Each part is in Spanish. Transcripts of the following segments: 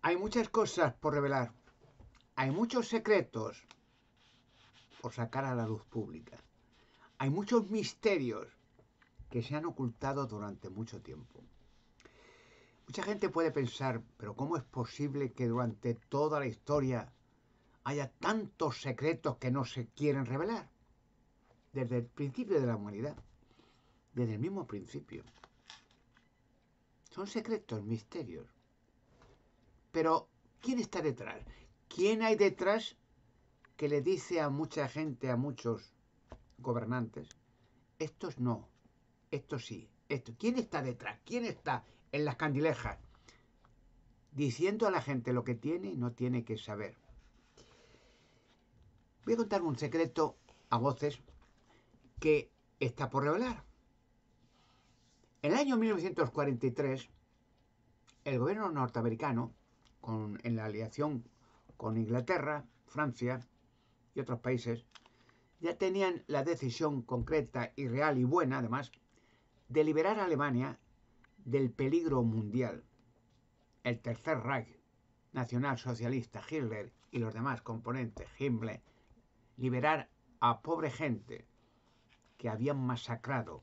Hay muchas cosas por revelar. Hay muchos secretos por sacar a la luz pública. Hay muchos misterios que se han ocultado durante mucho tiempo. Mucha gente puede pensar, pero ¿cómo es posible que durante toda la historia haya tantos secretos que no se quieren revelar? Desde el principio de la humanidad, desde el mismo principio. Son secretos, misterios. Pero, ¿quién está detrás? ¿Quién hay detrás que le dice a mucha gente, a muchos gobernantes, estos no, estos sí, esto? ¿Quién está detrás? ¿Quién está en las candilejas diciendo a la gente lo que tiene y no tiene que saber? Voy a contar un secreto a voces que está por revelar. En el año 1943, el gobierno norteamericano, en la aliación con Inglaterra, Francia y otros países, ya tenían la decisión concreta y real y buena, además, de liberar a Alemania del peligro mundial. El Tercer Reich nacionalsocialista, Hitler y los demás componentes, Himmler, liberar a pobre gente que habían masacrado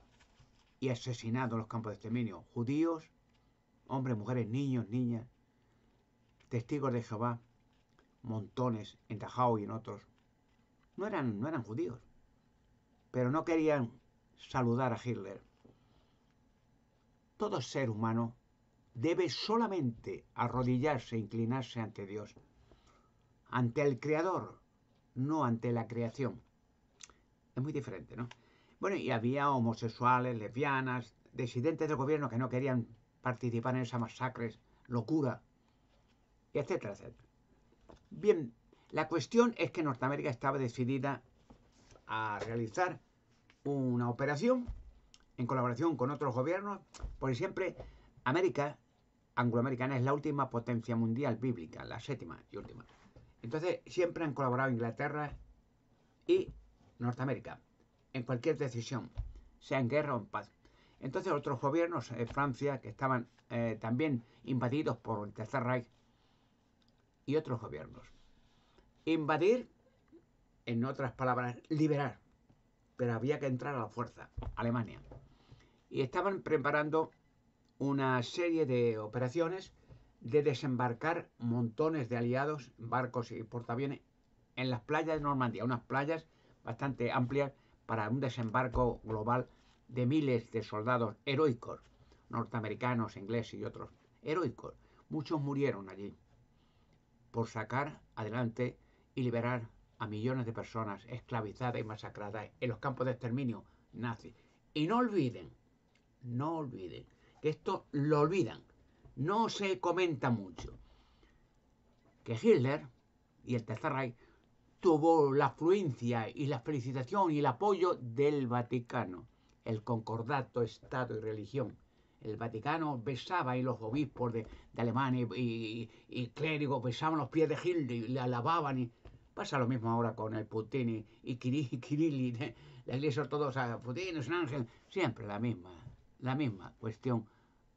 y asesinado en los campos de exterminio, judíos, hombres, mujeres, niños, niñas, testigos de Jehová, montones en Dachau y en otros. No eran judíos, pero no querían saludar a Hitler. Todo ser humano debe solamente arrodillarse e inclinarse ante Dios, ante el Creador, no ante la creación. Es muy diferente, ¿no? Bueno, y había homosexuales, lesbianas, disidentes del gobierno que no querían participar en esas masacres, locura, etcétera, etcétera. Bien, la cuestión es que Norteamérica estaba decidida a realizar una operación en colaboración con otros gobiernos, porque siempre América angloamericana es la última potencia mundial bíblica, la séptima y última. Entonces siempre han colaborado Inglaterra y Norteamérica en cualquier decisión, sea en guerra o en paz. Entonces otros gobiernos, Francia, que estaban también invadidos por el Tercer Reich, y otros gobiernos. Invadir, en otras palabras, liberar, pero había que entrar a la fuerza, Alemania. Y estaban preparando una serie de operaciones de desembarcar montones de aliados, barcos y portaaviones en las playas de Normandía, unas playas bastante amplias para un desembarco global de miles de soldados heroicos, norteamericanos, ingleses y otros, heroicos. Muchos murieron allí por sacar adelante y liberar a millones de personas esclavizadas y masacradas en los campos de exterminio nazis. Y no olviden que esto lo olvidan, no se comenta mucho, que Hitler y el Tercer Reich tuvo la afluencia y la felicitación y el apoyo del Vaticano, el concordato Estado y religión. El Vaticano besaba y los obispos de Alemania y clérigos besaban los pies de Hitler y le alababan. Y pasa lo mismo ahora con el Putin y Kirill, la iglesia ortodoxa. Putin es un ángel, siempre la misma cuestión,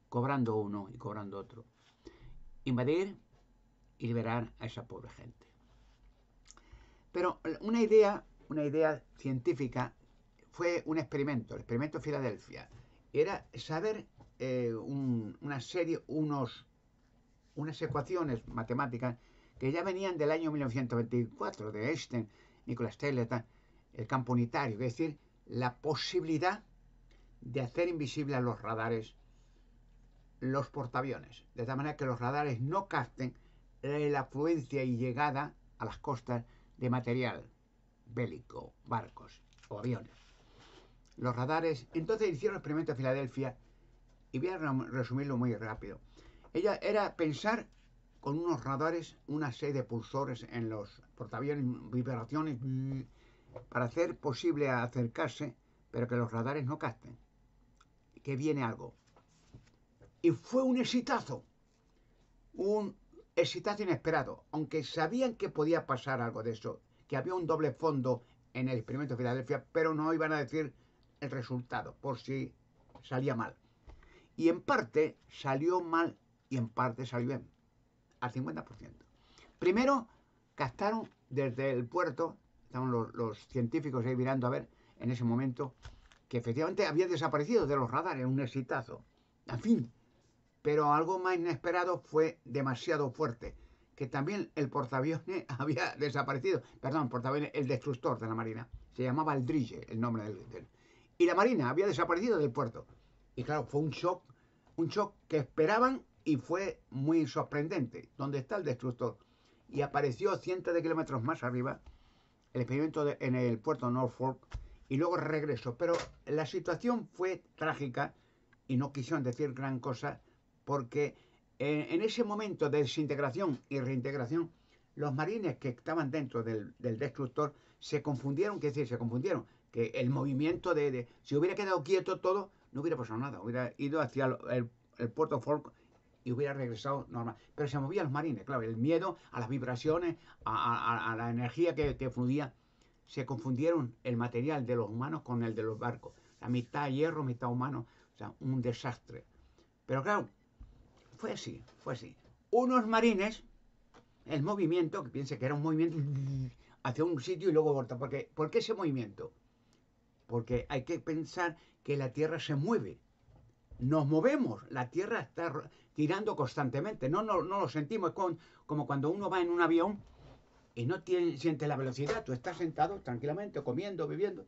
cobrando uno y cobrando otro. Invadir y liberar a esa pobre gente. Pero una idea científica fue un experimento, el experimento de Filadelfia. Era saber unas ecuaciones matemáticas que ya venían del año 1924, de Einstein, Nikola Tesla, el campo unitario, es decir, la posibilidad de hacer invisible a los radares los portaaviones, de tal manera que los radares no capten la afluencia y llegada a las costas de material bélico, barcos o aviones. Los radares, entonces hicieron el experimento de Filadelfia y voy a resumirlo muy rápido. Ella era pensar con unos radares, una serie de pulsores en los portaaviones, vibraciones, para hacer posible acercarse, pero que los radares no capten, que viene algo. Y fue un exitazo inesperado, aunque sabían que podía pasar algo de eso, que había un doble fondo en el experimento de Filadelfia, pero no iban a decir el resultado, por si salía mal. Y en parte salió mal y en parte salió bien. al 50%. Primero, captaron desde el puerto, estaban los científicos ahí mirando a ver en ese momento, que efectivamente había desaparecido de los radares, un exitazo. En fin, pero algo más inesperado fue demasiado fuerte, que también el portaaviones había desaparecido. Perdón, portaaviones, el destructor de la Marina. Se llamaba el Drille, el nombre del. Y la Marina había desaparecido del puerto. Y claro, fue un shock que esperaban y fue muy sorprendente. ¿Dónde está el destructor? Y apareció cientos de kilómetros más arriba el experimento en el puerto de Norfolk y luego regresó. Pero la situación fue trágica y no quisieron decir gran cosa porque en ese momento de desintegración y reintegración, los marines que estaban dentro del destructor se confundieron, ¿qué decir? Se confundieron, que el movimiento si hubiera quedado quieto todo, no hubiera pasado nada, hubiera ido hacia el puerto Folk y hubiera regresado normal. Pero se movían los marines, claro, el miedo a las vibraciones, a la energía que fluía. Se confundieron el material de los humanos con el de los barcos. La mitad hierro, mitad humano. O sea, un desastre. Pero claro, fue así, fue así. Unos marines, el movimiento, que piense que era un movimiento hacia un sitio y luego volta. ¿Por qué ese movimiento? Porque hay que pensar que la Tierra se mueve. Nos movemos, la Tierra está girando constantemente. No lo sentimos, como cuando uno va en un avión y no siente la velocidad. Tú estás sentado tranquilamente, comiendo, bebiendo,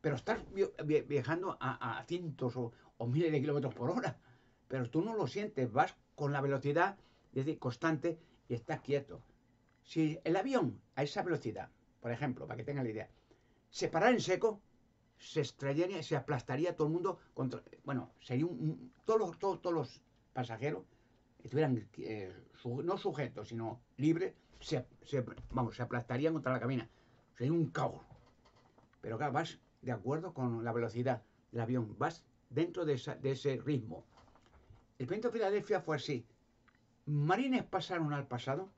pero estás viajando a cientos o miles de kilómetros por hora. Pero tú no lo sientes, vas con la velocidad, es decir, constante y estás quieto. Si el avión a esa velocidad, por ejemplo, para que tengan la idea, se parara en seco, se estrellaría, se aplastaría todo el mundo contra. Bueno, sería todos los pasajeros estuvieran no sujetos, sino libres, se aplastarían contra la cabina. Sería un caos. Pero claro, vas de acuerdo con la velocidad del avión, vas dentro de ese ritmo. El proyecto de Filadelfia fue así. Marines pasaron al pasado,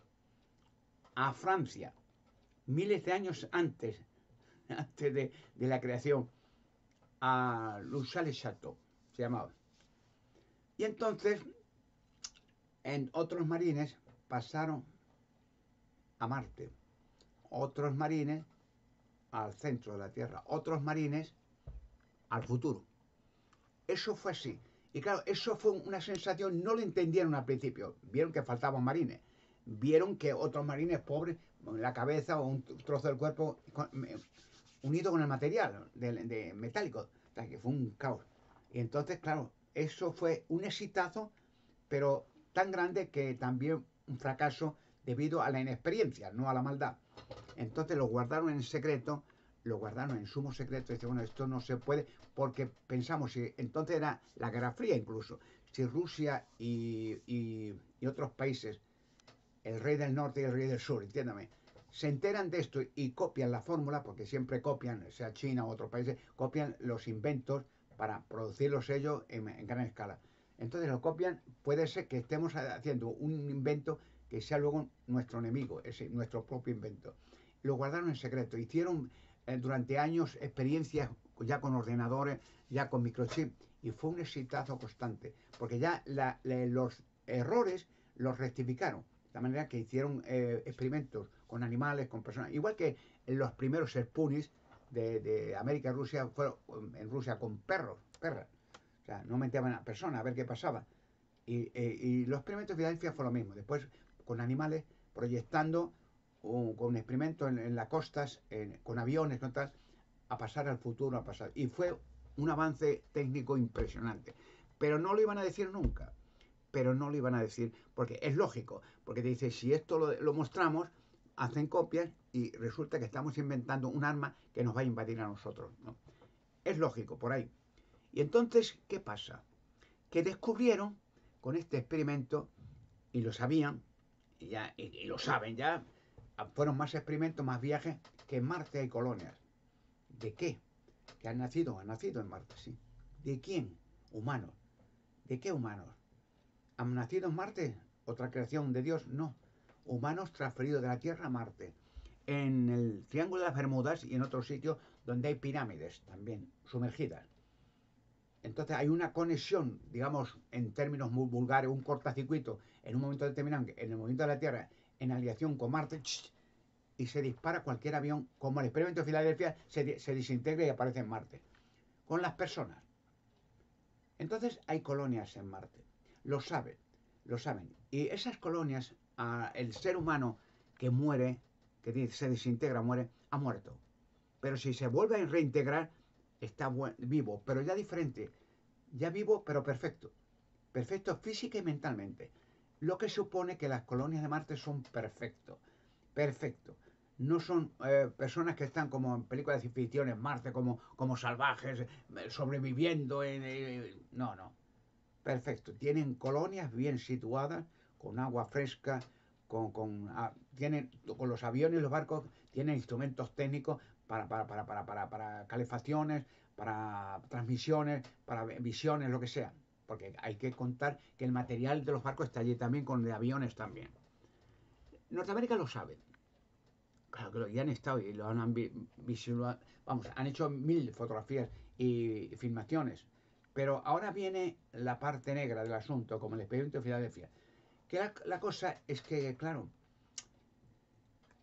a Francia, miles de años antes de la creación, a Luchal-le-Château, se llamaba. Y entonces, otros marines pasaron a Marte, otros marines al centro de la Tierra, otros marines al futuro. Eso fue así. Y claro, eso fue una sensación, no lo entendieron al principio. Vieron que faltaban marines. Vieron que otros marines pobres, la cabeza o un trozo del cuerpo unido con el material de metálico. O sea, que fue un caos. Y entonces, claro, eso fue un exitazo, pero tan grande que también un fracaso debido a la inexperiencia, no a la maldad. Entonces lo guardaron en secreto, lo guardaron en sumo secreto. Y dice, bueno, esto no se puede, porque pensamos, si entonces era la Guerra Fría incluso, si Rusia y otros países, el rey del norte y el rey del sur, entiéndame, se enteran de esto y copian la fórmula, porque siempre copian, sea China u otros países, copian los inventos para producirlos ellos en gran escala. Entonces lo copian, puede ser que estemos haciendo un invento que sea luego nuestro enemigo, nuestro propio invento. Lo guardaron en secreto, hicieron durante años experiencias ya con ordenadores, ya con microchip, y fue un exitazo constante, porque ya los errores los rectificaron. De manera que hicieron experimentos con animales, con personas. Igual que los primeros Sputniks de América y Rusia fueron en Rusia con perras. O sea, no metían a personas a ver qué pasaba. Y los experimentos de Filadelfia fue lo mismo. Después con animales, proyectando con experimentos en las costas, con aviones, con tal, a pasar al futuro, a pasar. Y fue un avance técnico impresionante. Pero no lo iban a decir nunca. Pero no lo iban a decir, porque es lógico, porque te dice, si esto lo mostramos, hacen copias y resulta que estamos inventando un arma que nos va a invadir a nosotros, ¿no? Es lógico, por ahí. Y entonces, ¿qué pasa? Que descubrieron con este experimento, y lo sabían, y lo saben ya, fueron más experimentos, más viajes, que en Marte hay colonias. ¿De qué? Que han nacido en Marte, sí. ¿De quién? Humanos. ¿De qué humanos? ¿Han nacido en Marte? ¿Otra creación de Dios? No. Humanos transferidos de la Tierra a Marte. En el Triángulo de las Bermudas y en otros sitios donde hay pirámides también sumergidas. Entonces hay una conexión, digamos, en términos muy vulgares, un cortacircuito en un momento determinado, en el movimiento de la Tierra, en alineación con Marte, y se dispara cualquier avión, como el experimento de Filadelfia, se desintegra y aparece en Marte. Con las personas. Entonces hay colonias en Marte. Lo saben, lo saben. Y esas colonias, el ser humano que muere, que se desintegra, muere, ha muerto. Pero si se vuelve a reintegrar, está vivo, pero ya diferente. Ya vivo, pero perfecto. Perfecto física y mentalmente. Lo que supone que las colonias de Marte son perfectos. Perfecto. No son personas que están como en películas de ficción en Marte, como salvajes, sobreviviendo no, no. Perfecto. Tienen colonias bien situadas, con agua fresca, con los aviones y los barcos, tienen instrumentos técnicos para calefacciones, para transmisiones, para visiones, lo que sea. Porque hay que contar que el material de los barcos está allí también, con de aviones también. Norteamérica lo sabe. Claro que ya han estado y lo han visualizado. Vamos, han hecho 1000 fotografías y filmaciones. Pero ahora viene la parte negra del asunto, como el experimento de Filadelfia. Que la cosa es que, claro,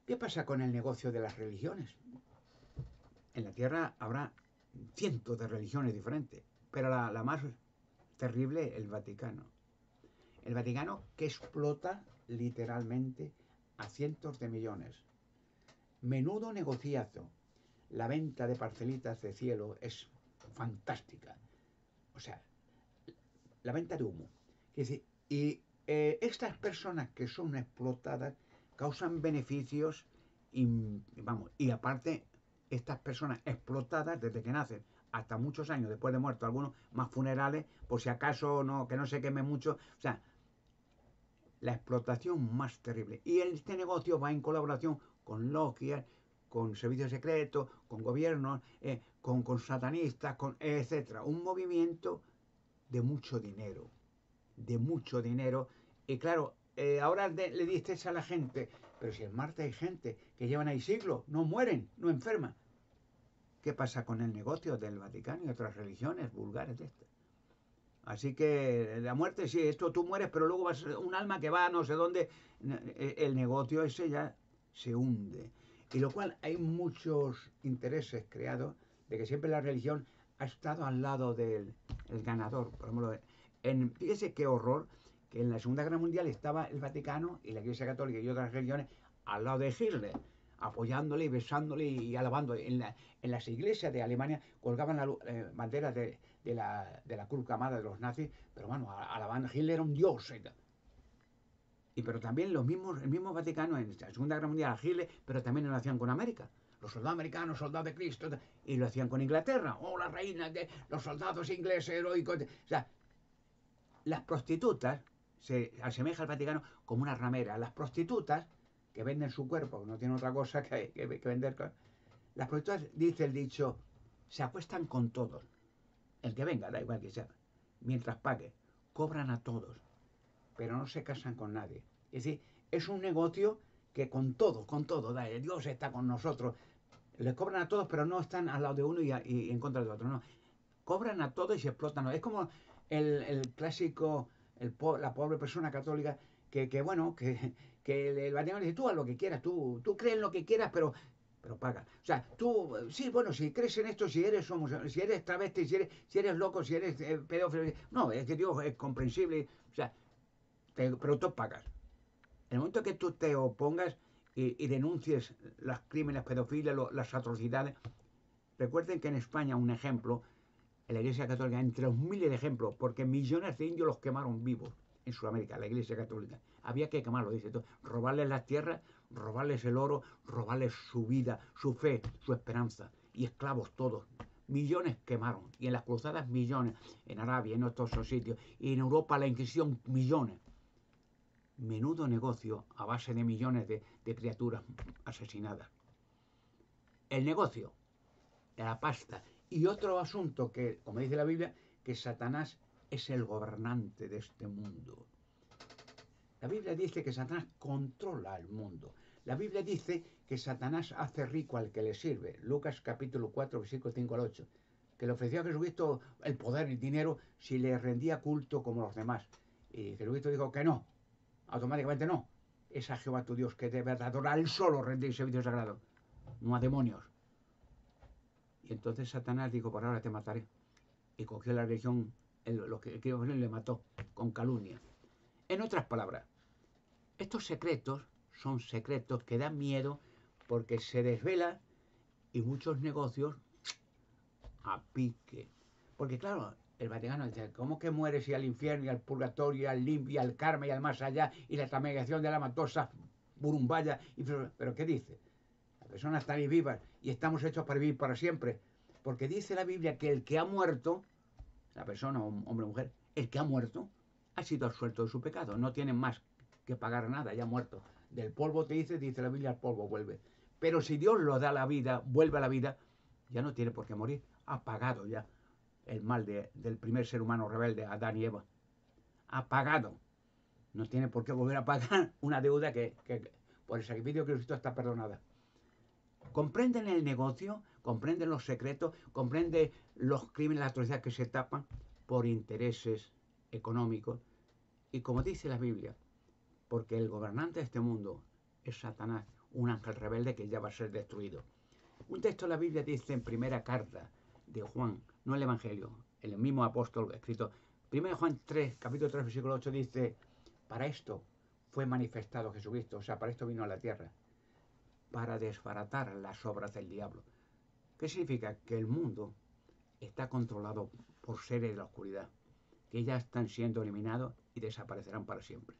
¿qué pasa con el negocio de las religiones? En la Tierra habrá cientos de religiones diferentes, pero la más terrible, el Vaticano. El Vaticano que explota literalmente a cientos de millones. Menudo negociazo. La venta de parcelitas de cielo es fantástica. O sea, la venta de humo. Es decir, y estas personas que son explotadas causan beneficios y, vamos, y aparte, estas personas explotadas desde que nacen hasta muchos años después de muerto, algunos más funerales, por si acaso no, que no se queme mucho. O sea, la explotación más terrible. Y este negocio va en colaboración con Lockheed, con servicios secretos, con gobiernos, con satanistas, etcétera. Un movimiento de mucho dinero, de mucho dinero. Y claro, ahora le dices a la gente, pero si en Marte hay gente que llevan ahí siglos, no mueren, no enferman. ¿Qué pasa con el negocio del Vaticano y otras religiones vulgares de estas? Así que la muerte, sí, esto tú mueres, pero luego vas un alma que va a no sé dónde. El negocio ese ya se hunde. Y lo cual hay muchos intereses creados de que siempre la religión ha estado al lado del ganador. Por ejemplo, fíjese qué horror que en la Segunda Guerra Mundial estaba el Vaticano y la Iglesia Católica y otras religiones al lado de Hitler, apoyándole y besándole y alabando. En las iglesias de Alemania colgaban banderas de la cruz camada de los nazis, pero bueno, alaban, Hitler era un dios. Pero también el mismo Vaticano en la Segunda Guerra Mundial, Hitler, pero también lo hacían con América. Los soldados americanos, soldados de Cristo, y lo hacían con Inglaterra. Oh, la reina, los soldados ingleses heroicos. O sea, las prostitutas se asemeja al Vaticano como una ramera. Las prostitutas que venden su cuerpo, que no tienen otra cosa que vender. Las prostitutas, dice el dicho, se acuestan con todos. El que venga, da igual que sea, mientras pague. Cobran a todos, pero no se casan con nadie. Es decir, es un negocio que con todo, Dios está con nosotros. Les cobran a todos, pero no están al lado de uno y en contra de otro. No, cobran a todos y se explotan. Es como el clásico, la pobre persona católica bueno, que el Vaticano dice, tú haz lo que quieras, tú crees en lo que quieras, pero paga. O sea, tú, sí, bueno, si crees en esto, si eres travesti, si eres loco, si eres pedófilo, no, es que Dios es comprensible, o sea, pero tú pagas. En el momento que tú te opongas y denuncies los crímenes, pedofilia, las atrocidades, recuerden que en España, un ejemplo, en la Iglesia Católica, entre los miles de ejemplos, porque millones de indios los quemaron vivos en Sudamérica, la Iglesia Católica. Había que quemarlo, dice todo. Robarles las tierras, robarles el oro, robarles su vida, su fe, su esperanza. Y esclavos todos. Millones quemaron. Y en las cruzadas millones. En Arabia, en otros sitios. Y en Europa la Inquisición millones. Menudo negocio a base de millones de criaturas asesinadas. El negocio, la pasta. Y otro asunto que, como dice la Biblia, que Satanás es el gobernante de este mundo. La Biblia dice que Satanás controla el mundo. La Biblia dice que Satanás hace rico al que le sirve. Lucas capítulo 4, versículo 5 al 8. Que le ofreció a Jesucristo el poder y el dinero si le rendía culto como los demás. Y Jesucristo dijo que no. automáticamente no. Es a Jehová tu Dios que debes adorar, él solo rendir servicio sagrado, no a demonios. Y entonces Satanás dijo, por ahora te mataré. Y cogió la religión, lo que le mató con calumnia. En otras palabras, estos secretos son secretos que dan miedo porque se desvela y muchos negocios a pique. Porque claro, el Vaticano dice, ¿cómo que mueres y al infierno y al purgatorio y al limpio y al karma y al más allá y la tamigación de la matosa burumbaya? ¿Pero qué dice? Las personas están ahí vivas y estamos hechos para vivir para siempre. Porque dice la Biblia que el que ha muerto, la persona, hombre o mujer, el que ha muerto, ha sido absuelto de su pecado. No tiene más que pagar nada, ya ha muerto. Del polvo dice la Biblia, al polvo vuelve. Pero si Dios lo da la vida, vuelve a la vida, ya no tiene por qué morir. Ha pagado ya el mal del primer ser humano rebelde, Adán y Eva. Ha pagado. No tiene por qué volver a pagar una deuda que por el sacrificio de Cristo está perdonada. Comprenden el negocio, comprenden los secretos, comprenden los crímenes, las atrocidades que se tapan por intereses económicos. Y como dice la Biblia, porque el gobernante de este mundo es Satanás, un ángel rebelde que ya va a ser destruido. Un texto de la Biblia dice en primera carta de Juan, no el Evangelio, el mismo apóstol escrito, 1 Juan 3, capítulo 3, versículo 8 dice, para esto fue manifestado Jesucristo, o sea, para esto vino a la tierra, para desbaratar las obras del diablo. ¿Qué significa? Que el mundo está controlado por seres de la oscuridad, que ya están siendo eliminados y desaparecerán para siempre.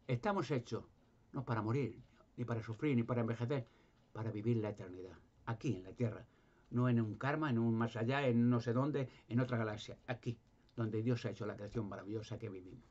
Estamos hechos no para morir, ni para sufrir, ni para envejecer, para vivir la eternidad, aquí en la tierra, no en un karma, en un más allá, en no sé dónde, en otra galaxia, aquí, donde Dios ha hecho la creación maravillosa que vivimos.